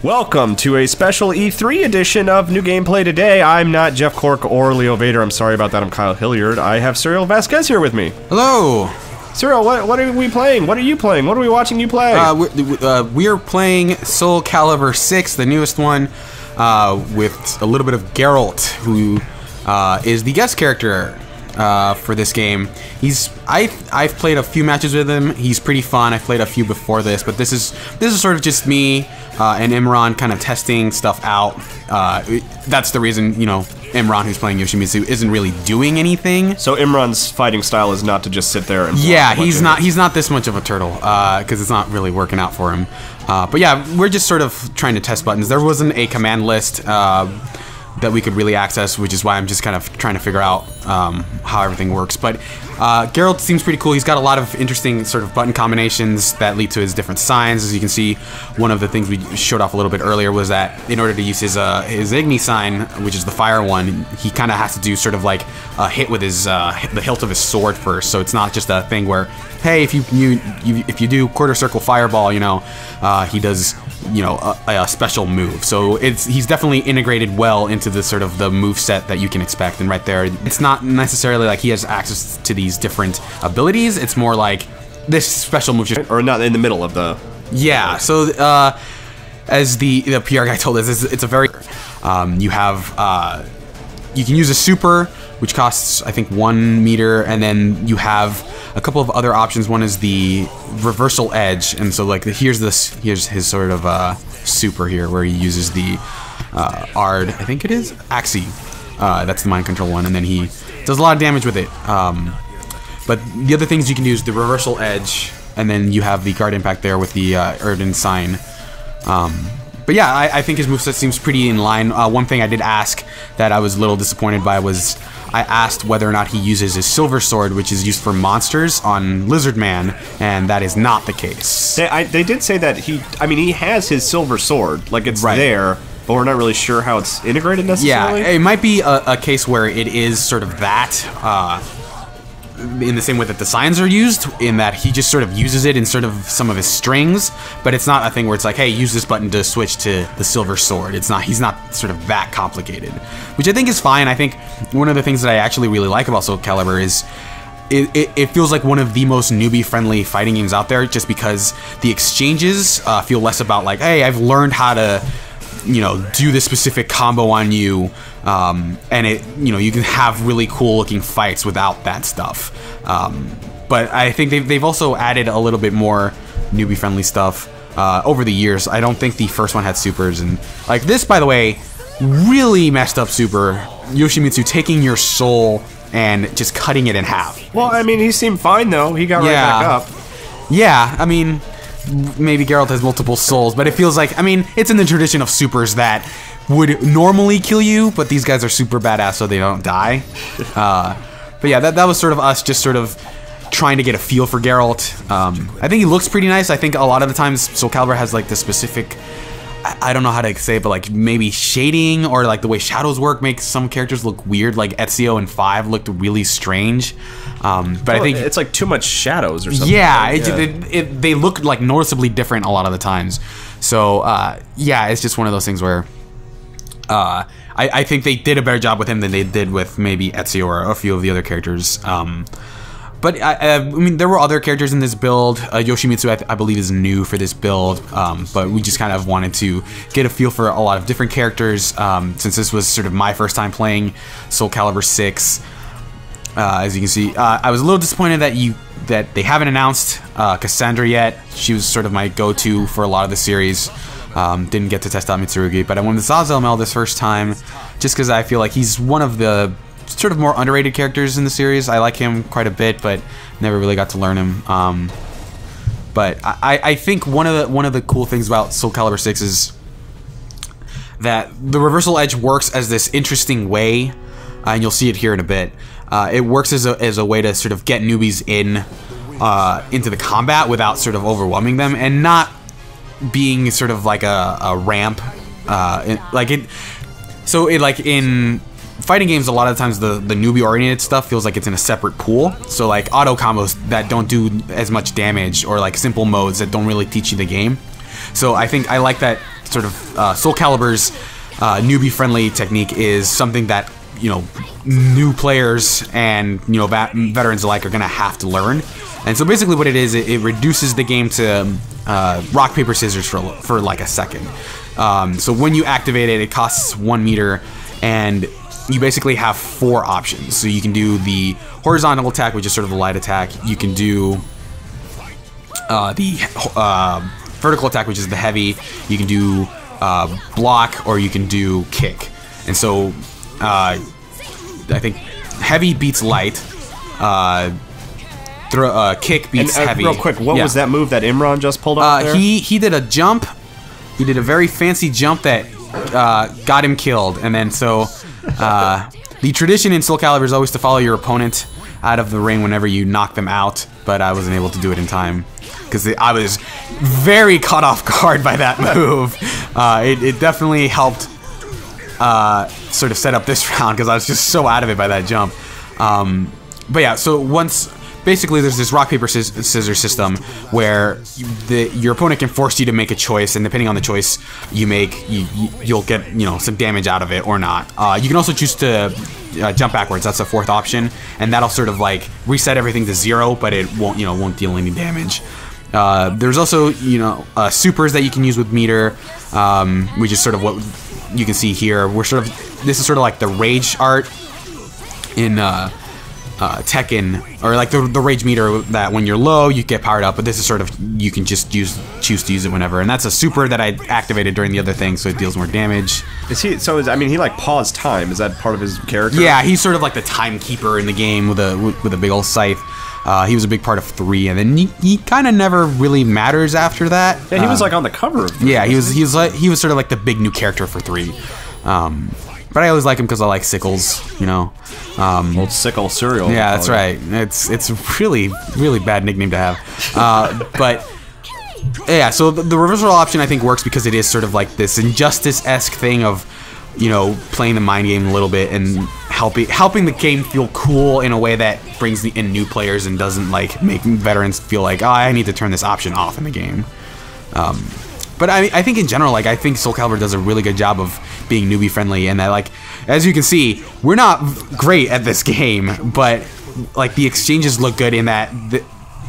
Welcome to a special E3 edition of New Gameplay Today. I'm not Jeff Cork or Leo Vader. I'm sorry about that. I'm Kyle Hilliard. I have Cyril Vasquez here with me. Hello. Cyril, what are we playing? What are you playing? What are we watching you play? We're playing Soulcalibur VI, the newest one, with a little bit of Geralt, who is the guest character for this game. I've played a few matches with him. He's pretty fun. I've played a few before this, but this is sort of just me and Imran kind of testing stuff out. That's the reason, you know, Imran, who's playing Yoshimitsu, isn't really doing anything. So Imran's fighting style is not to just sit there and he's not this much of a turtle, because it's not really working out for him. But yeah, we're just sort of trying to test buttons. There wasn't a command list that we could really access, which is why I'm just kind of trying to figure out how everything works. But Geralt seems pretty cool. He's got a lot of interesting sort of button combinations that lead to his different signs. As you can see, one of the things we showed off a little bit earlier was that in order to use his Igni sign, which is the fire one, he kind of has to do sort of like a hit with his the hilt of his sword first. So it's not just a thing where, hey, if you do quarter circle fireball, you know, he does, you know, a special move. So he's definitely integrated well into the sort of the move set that you can expect. And right there, it's not necessarily like he has access to these different abilities. It's more like this special move, or not in the middle of the. Yeah. So as the PR guy told us, it's a very you can use a super, which costs I think 1 meter, and then you have a couple of other options. One is the reversal edge, and so like here's his sort of super here, where he uses the Ard, I think it is Axie. That's the mind control one, and then he does a lot of damage with it. But the other things you can do is the reversal edge, and then you have the guard impact there with the Erden sign. But yeah, I think his moveset seems pretty in line. One thing I did ask that I was a little disappointed by was I asked whether or not he uses his silver sword, which is used for monsters, on Lizard Man, and that is not the case. They did say that he has his silver sword, like it's there, but we're not really sure how it's integrated necessarily. Yeah, it might be a case where it is sort of that, in the same way that the signs are used, in that he just sort of uses it in sort of some of his strings, but it's not a thing where it's like, hey, use this button to switch to the silver sword. It's not, he's not sort of that complicated, which I think is fine. I think one of the things that I actually really like about Soulcalibur is it feels like one of the most newbie-friendly fighting games out there, just because the exchanges feel less about like, hey, I've learned how to, you know, do this specific combo on you, and it, you know, you can have really cool looking fights without that stuff. But I think they've also added a little bit more newbie friendly stuff over the years. I don't think the first one had supers, and like this, by the way, really messed up super. Yoshimitsu taking your soul and just cutting it in half. Well, I mean, he seemed fine though. He got right back up. Yeah, I mean, maybe Geralt has multiple souls, but it feels like, I mean, it's in the tradition of supers that would normally kill you, but these guys are super badass so they don't die. But yeah, that was sort of us just sort of trying to get a feel for Geralt. I think he looks pretty nice. I think a lot of the times Soulcalibur has like the specific, I don't know how to say it, but like maybe shading or like the way shadows work makes some characters look weird. Like Ezio in 5 looked really strange. But I think it's like too much shadows or something. Yeah, right? They look like noticeably different a lot of the times. So yeah, it's just one of those things where I think they did a better job with him than they did with maybe Ezio or a few of the other characters. But I mean, there were other characters in this build. Yoshimitsu, I believe, is new for this build, but we just kind of wanted to get a feel for a lot of different characters, since this was sort of my first time playing Soulcalibur VI. As you can see, I was a little disappointed that they haven't announced Cassandra yet. She was sort of my go-to for a lot of the series. Didn't get to test out Mitsurugi, but I wanted to saw Zelmel this first time, just because I feel like he's one of the sort of more underrated characters in the series. I like him quite a bit, but never really got to learn him. But I think one of the cool things about Soulcalibur VI is that the reversal edge works as this interesting way, and you'll see it here in a bit. It works as a way to sort of get newbies into the combat without sort of overwhelming them, and not being sort of like a ramp. So in fighting games, a lot of times the newbie oriented stuff feels like it's in a separate pool. So like auto combos that don't do as much damage, or like simple modes that don't really teach you the game. So I think I like that sort of Soulcalibur's newbie-friendly technique is something that, you know, new players and, you know, veterans alike are going to have to learn. And so basically what it is, it reduces the game to rock, paper, scissors for like a second. So when you activate it, it costs 1 meter, and you basically have 4 options. So you can do the horizontal attack, which is sort of a light attack. You can do the vertical attack, which is the heavy. You can do block, or you can do kick. And so I think heavy beats light. Kick beats heavy. Real quick, what was that move that Imran just pulled off there? He did a jump. He did a very fancy jump that got him killed. And then so the tradition in Soulcalibur is always to follow your opponent out of the ring whenever you knock them out. But I wasn't able to do it in time because I was very caught off guard by that move. It definitely helped sort of set up this round because I was just so out of it by that jump. But yeah, so basically there's this rock, paper, scissors system where your opponent can force you to make a choice, and depending on the choice you make, you'll get, you know, some damage out of it or not. You can also choose to jump backwards. That's a 4th option, and that'll sort of like reset everything to 0, but it won't deal any damage. There's also, you know, supers that you can use with meter, which is sort of what you can see here. This is sort of like the rage art in Tekken, or like the rage meter that when you're low you get powered up, but this is sort of, you can just choose to use it whenever, and that's a super that I activated during the other thing, so it deals more damage. I mean, he like paused time. Is that part of his character? Yeah, he's sort of like the timekeeper in the game with a big old scythe. He was a big part of 3, and then he kind of never really matters after that. Yeah, he was like on the cover of 3. Yeah, he was sort of like the big new character for 3. But I always like him because I like sickles, you know. Old sickle cereal. Yeah, that's right. It's a really, really bad nickname to have. But yeah, so the reversal option I think works because it is sort of like this Injustice-esque thing of, you know, playing the mind game a little bit and helping the game feel cool in a way that brings in new players and doesn't like make veterans feel like, oh, I need to turn this option off in the game. But I think in general, like, I think Soulcalibur does a really good job of being newbie friendly, and that, like, as you can see, we're not great at this game, but like the exchanges look good in that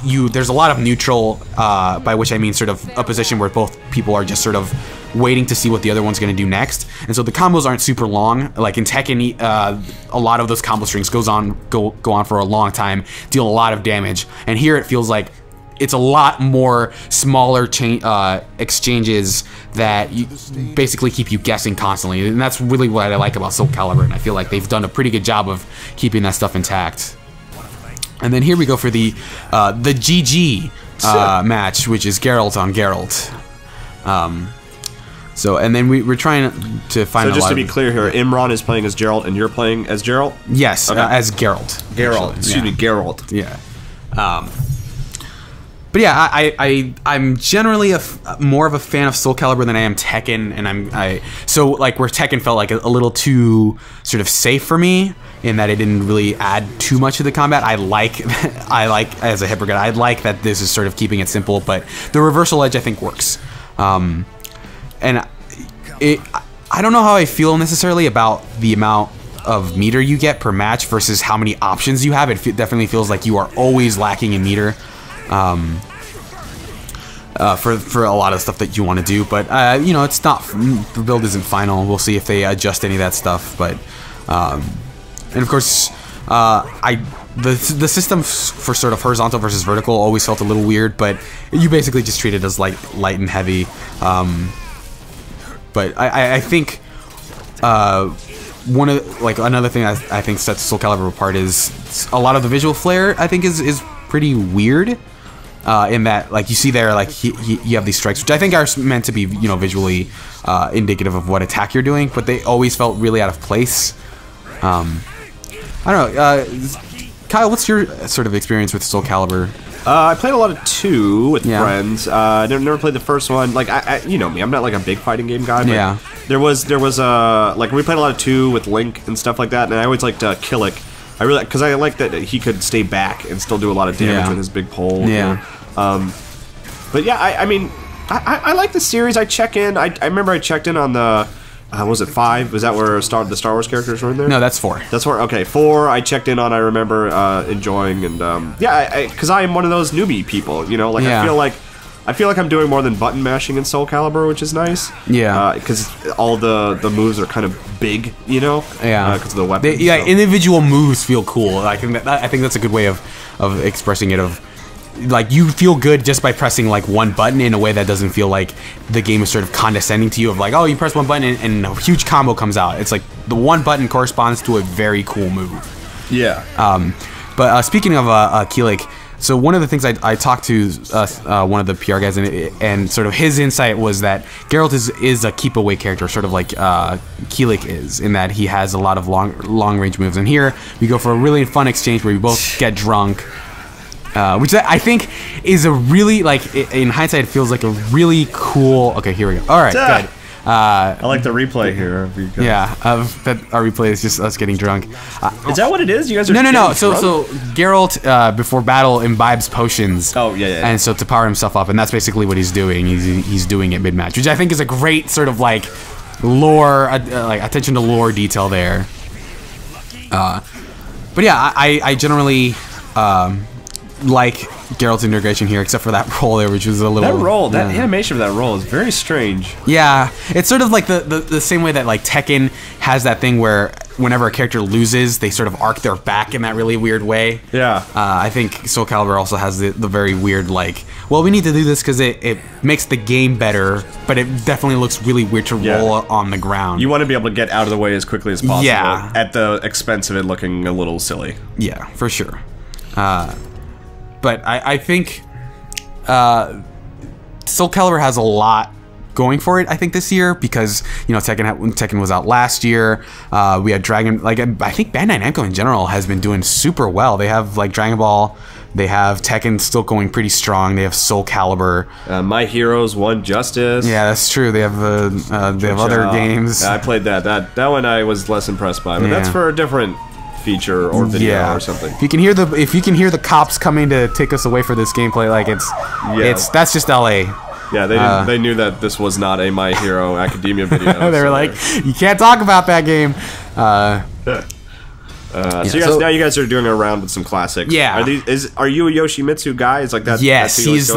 there's a lot of neutral, by which I mean sort of a position where both people are just sort of waiting to see what the other one's going to do next, and so the combos aren't super long. Like in Tekken, a lot of those combo strings go on for a long time, deal a lot of damage, and here it feels like it's a lot more smaller exchanges that basically keep you guessing constantly, and that's really what I like about Soulcalibur, and I feel like they've done a pretty good job of keeping that stuff intact. And then here we go for the GG match, which is Geralt on Geralt. So, and then we're trying to find. So just to be clear here, Imran is playing as Geralt, and you're playing as Geralt. Yes, okay. As Geralt. Geralt. Excuse me, Geralt. Yeah. But yeah, I'm generally more of a fan of Soulcalibur than I am Tekken, and so like where Tekken felt like a little too sort of safe for me in that it didn't really add too much to the combat. I like as a hypocrite, I like that this is sort of keeping it simple, but the reversal edge I think works. And I don't know how I feel necessarily about the amount of meter you get per match versus how many options you have. It definitely feels like you are always lacking in meter. For a lot of stuff that you want to do, but you know, it's not, the build isn't final. We'll see if they adjust any of that stuff, but and of course the system for sort of horizontal versus vertical always felt a little weird, but you basically just treat it as light and heavy. But I think another thing I think sets Soulcalibur apart is a lot of the visual flair. I think is pretty weird. In that, like, you see there, like, you have these strikes, which I think are meant to be, you know, visually indicative of what attack you're doing, but they always felt really out of place. I don't know, Kyle, what's your sort of experience with Soulcalibur? I played a lot of 2 with friends. I never played the first one. Like, you know me, I'm not like a big fighting game guy, but there was like, we played a lot of 2 with Link and stuff like that, and I always liked Killick. Because I like that he could stay back and still do a lot of damage with his big pole. Yeah. But yeah, I mean, I like the series. I check in. I remember I checked in on the. Was it 5? Was that where the Star Wars characters were in there? No, that's 4. That's 4. Okay, 4. I checked in on. I remember enjoying and yeah, because I am one of those newbie people. You know, like I feel like I'm doing more than button mashing in Soulcalibur, which is nice. Yeah, because all the moves are kind of big. You know. Yeah. Because of the weapons. Individual moves feel cool. I think that's a good way of expressing it. Like, you feel good just by pressing like one button in a way that doesn't feel like the game is sort of condescending to you, of like, oh, you press one button and a huge combo comes out. It's like the one button corresponds to a very cool move. Yeah. But speaking of Keelik, so one of the things I talked to one of the PR guys, and sort of his insight was that Geralt is a keep away character, sort of like Keelik is, in that he has a lot of long range moves. And here we go for a really fun exchange where we both get drunk. Which I think is a really, like, in hindsight, it feels like a really cool... Okay, here we go. All right, good. I like the replay here. Yeah, that our replay is just us getting drunk. Is that what it is? You guys are No. So Geralt, before battle, imbibes potions. Oh, yeah. And so to power himself up, and that's basically what he's doing. He's doing it mid-match, which I think is a great sort of, like, lore, like, attention to lore detail there. But yeah, I generally... like Geralt's integration here, except for that roll there, which was a little... That animation of that roll is very strange. Yeah, it's sort of like the same way that like Tekken has that thing where whenever a character loses, they sort of arc their back in that really weird way. Yeah. I think Soulcalibur also has the very weird, like, well, we need to do this because it makes the game better, but it definitely looks really weird to roll on the ground. You want to be able to get out of the way as quickly as possible, at the expense of it looking a little silly. Yeah, for sure. But I think Soulcalibur has a lot going for it, I think, this year, because, you know, Tekken was out last year. We had Dragon... Like, I think Bandai Namco in general has been doing super well. They have, like, Dragon Ball. They have Tekken still going pretty strong. They have Soulcalibur. My Heroes won Justice. Yeah, that's true. They have other games. I played that. That one I was less impressed by, but that's for a different... feature or video or something. If you can hear the cops coming to take us away for this gameplay, like that's just LA. Yeah, they knew that this was not a My Hero Academia video. They were like, you can't talk about that game. So now you guys are doing a round with some classics. Yeah. Are you a Yoshimitsu guy? Is like that? Yes, he's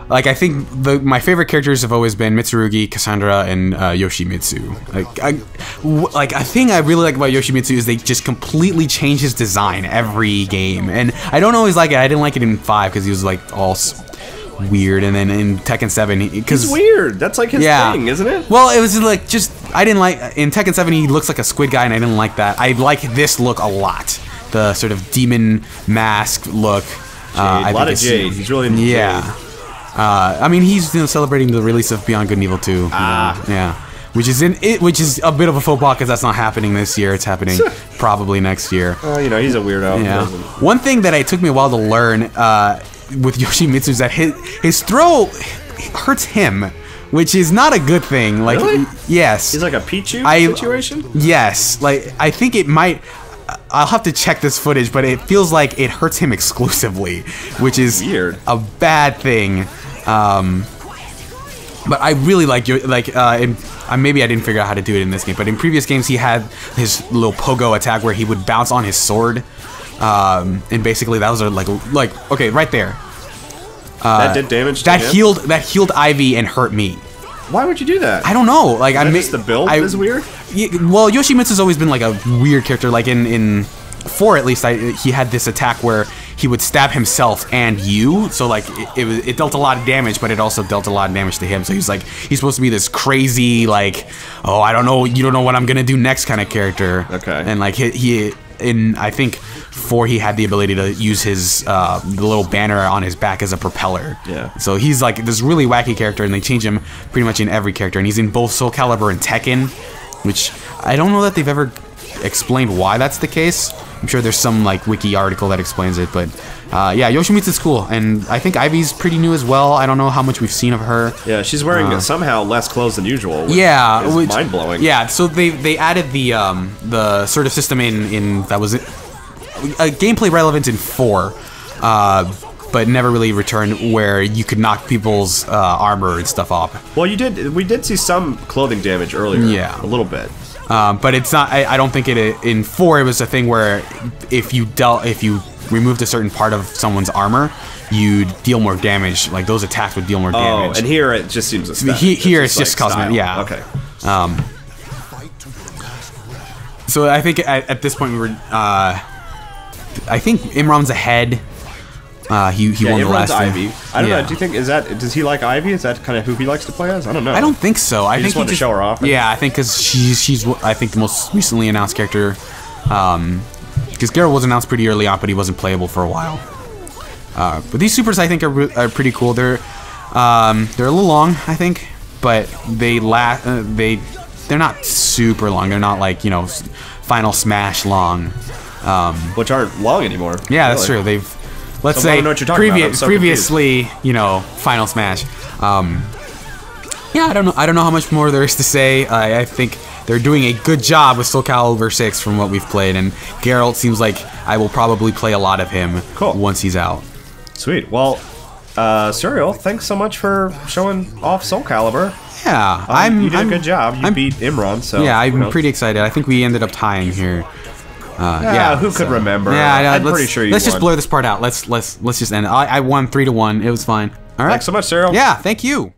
like, I think my favorite characters have always been Mitsurugi, Cassandra, and Yoshimitsu. Like a thing I really like about Yoshimitsu is they just completely change his design every game, and I don't always like it. I didn't like it in 5 because he was like all weird, and then in Tekken 7, because he's weird. That's like his thing, isn't it? Well, it was like I didn't like in Tekken 7. He looks like a squid guy, and I didn't like that. I like this look a lot. The sort of demon mask look. A lot of Jade. He's really into Jade. I mean, he's celebrating the release of Beyond Good and Evil 2. Yeah, which is a bit of a faux pas because that's not happening this year. It's happening probably next year. You know, he's a weirdo. Yeah. One thing that it took me a while to learn with Yoshimitsu is that his throw hurts him, which is not a good thing. Like, really? Yes. He's like a Pichu situation. Yes. Like, I think it might. I'll have to check this footage, but it feels like it hurts him exclusively, which is weird. A bad thing. But I really like maybe I didn't figure out how to do it in this game, but in previous games he had his little pogo attack where he would bounce on his sword, and basically that was like okay, right there. That did damage. That healed Ivy and hurt me. Why would you do that? I don't know. Like, the build is weird. Well, Yoshimitsu's always been like a weird character. Like in 4 at least, he had this attack where he would stab himself and you. So like it dealt a lot of damage, but it also dealt a lot of damage to him. So he's supposed to be this crazy, like, oh, I don't know, you don't know what I'm gonna do next kind of character. Okay. And like he in I think 4 he had the ability to use his the little banner on his back as a propeller. Yeah. So he's like this really wacky character, and they change him pretty much in every character. And he's in both Soulcalibur and Tekken, which I don't know that they've ever explained why that's the case. I'm sure there's some like wiki article that explains it, but yeah, Yoshimitsu's cool, and I think Ivy's pretty new as well. I don't know how much we've seen of her. Yeah, she's wearing somehow less clothes than usual. Yeah, which is mind blowing. Yeah, so they added the sort of system in that was a gameplay relevant in 4. but never really returned where you could knock people's armor and stuff off. Well, we did see some clothing damage earlier. Yeah, a little bit. But it's not. I don't think in 4 it was a thing where if you removed a certain part of someone's armor, you'd deal more damage. Like those attacks would deal more damage. Oh, and here it just seems aesthetic. Here it's just cosmetic. Yeah. Okay. So I think at this point we were. I think Imran's ahead. He won the last Ivy. I don't know. Do you think does he like Ivy? Is that kind of who he likes to play as? I don't know. I don't think so. I think just wanted to show her off. Yeah, I think because she's I think the most recently announced character. Because Geralt was announced pretty early on, but he wasn't playable for a while. But these supers I think are pretty cool. They're a little long, I think, but they're not super long. They're not like Final Smash long. Which aren't long anymore. Yeah, really. That's true. They've let's say previously, Final Smash. Yeah, I don't know how much more there is to say. I think they're doing a good job with Soulcalibur VI from what we've played, and Geralt seems like I will probably play a lot of him once he's out. Sweet. Well, Serial, thanks so much for showing off Soulcalibur. Yeah, you did a good job. You beat Imran, so yeah, I'm pretty excited. I think we ended up tying here. Yeah, who could remember? Yeah, I'm pretty sure you Let's just blur this part out. Let's just end it. I won 3-1. It was fine. All right. Thanks so much, Serial. Yeah, thank you.